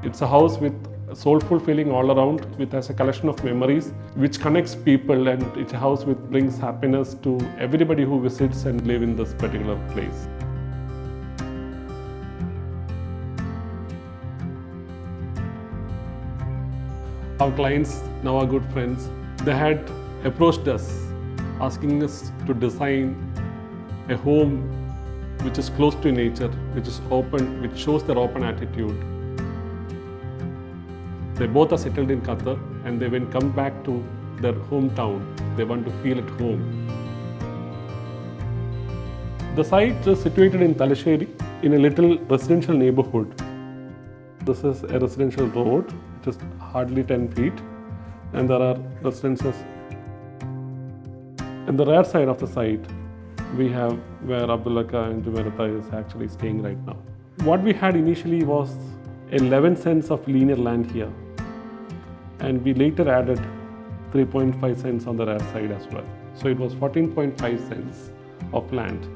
It's a house with a soulful feeling all around, which has a collection of memories which connects people, and it's a house which brings happiness to everybody who visits and live in this particular place. Our clients now are good friends. They had approached us asking us to design a home which is close to nature, which is open, which shows their open attitude. They both are settled in Qatar, and they when come back to their hometown, they want to feel at home. The site is situated in Talasheri in a little residential neighborhood. This is a residential road, which is hardly 10 feet, and there are residences. In the rear side of the site, we have where Abdulaka and Jumerata is actually staying right now. What we had initially was 11 cents of linear land here, and we later added 3.5 cents on the rear side as well. So it was 14.5 cents of land.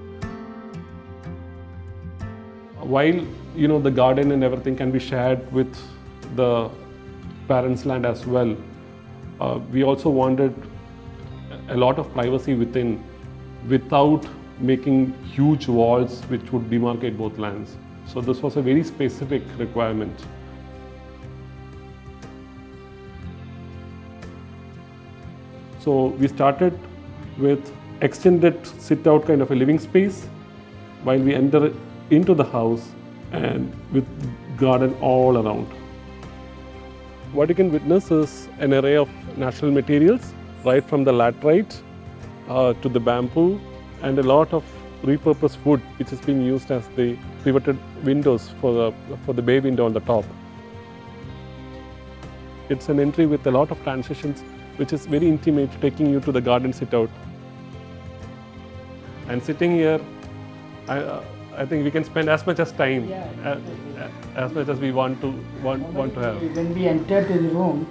While the garden and everything can be shared with the parents' land as well, we also wanted a lot of privacy within, without making huge walls which would demarcate both lands. So this was a very specific requirement. So we started with extended sit-out kind of a living space while we enter into the house, and with garden all around. What you can witness is an array of natural materials, right from the laterite to the bamboo, and a lot of repurposed wood which is being used as the pivoted windows for the bay window on the top. It's an entry with a lot of transitions which is very intimate, taking you to the garden sit-out. And sitting here, I think we can spend as much as time, as much as we want to have. When we enter to the room,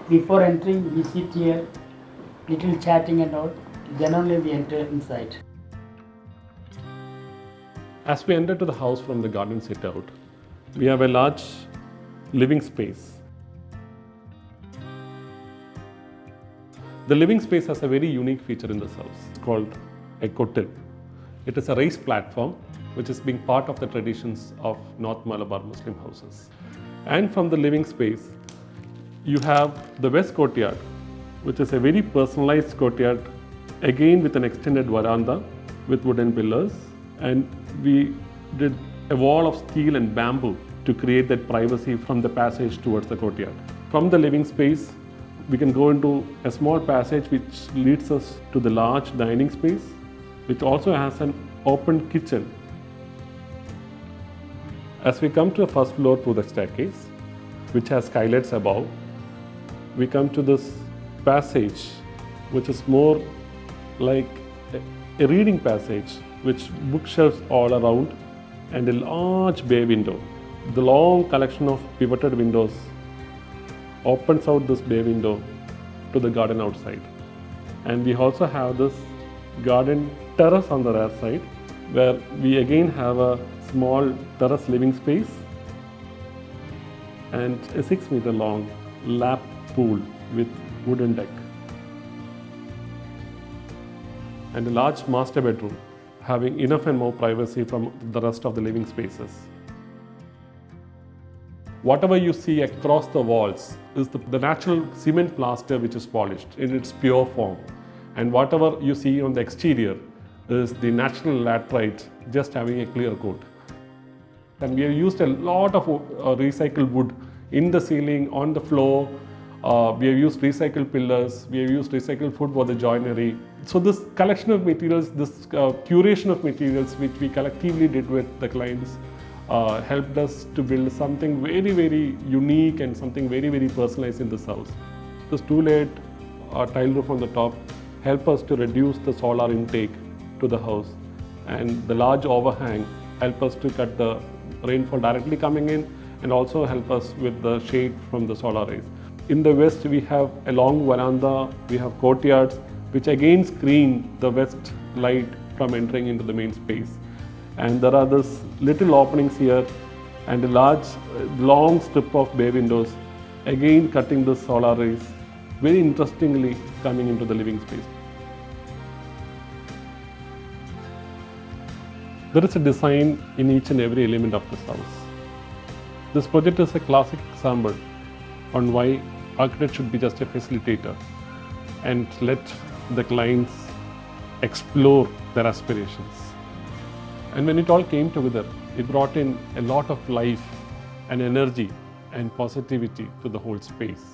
before entering, we sit here, little chatting and all. Then only we enter inside. As we enter to the house from the garden sit-out, we have a large living space. The living space has a very unique feature in this house. It's called a kotel. It is a raised platform which is being part of the traditions of North Malabar Muslim houses. And from the living space, you have the west courtyard, which is a very personalized courtyard, again with an extended veranda with wooden pillars. And we did a wall of steel and bamboo to create that privacy from the passage towards the courtyard. From the living space, we can go into a small passage which leads us to the large dining space, which also has an open kitchen. As we come to the first floor through the staircase, which has skylights above, we come to this passage, which is more like a reading passage, with bookshelves all around and a large bay window. The long collection of pivoted windows opens out this bay window to the garden outside. And we also have this garden terrace on the rear side, where we again have a small terrace living space and a 6-meter long lap pool with wooden deck. And a large master bedroom, having enough and more privacy from the rest of the living spaces. Whatever you see across the walls is the natural cement plaster which is polished in its pure form. And whatever you see on the exterior is the natural laterite just having a clear coat. And we have used a lot of recycled wood in the ceiling, on the floor. We have used recycled pillars, we have used recycled wood for the joinery. So this collection of materials, this curation of materials which we collectively did with the clients helped us to build something very, very unique and something very, very personalized in this house. This two-layered tile roof on the top helped us to reduce the solar intake to the house, and the large overhang helped us to cut the rainfall directly coming in and also help us with the shade from the solar rays. In the west, we have a long veranda, we have courtyards, which again screen the west light from entering into the main space. And there are these little openings here and a large, long strip of bay windows, again cutting the solar rays, very interestingly coming into the living space. There is a design in each and every element of this house. This project is a classic example on why architect should be just a facilitator and let the clients explore their aspirations. And when it all came together, it brought in a lot of life and energy and positivity to the whole space.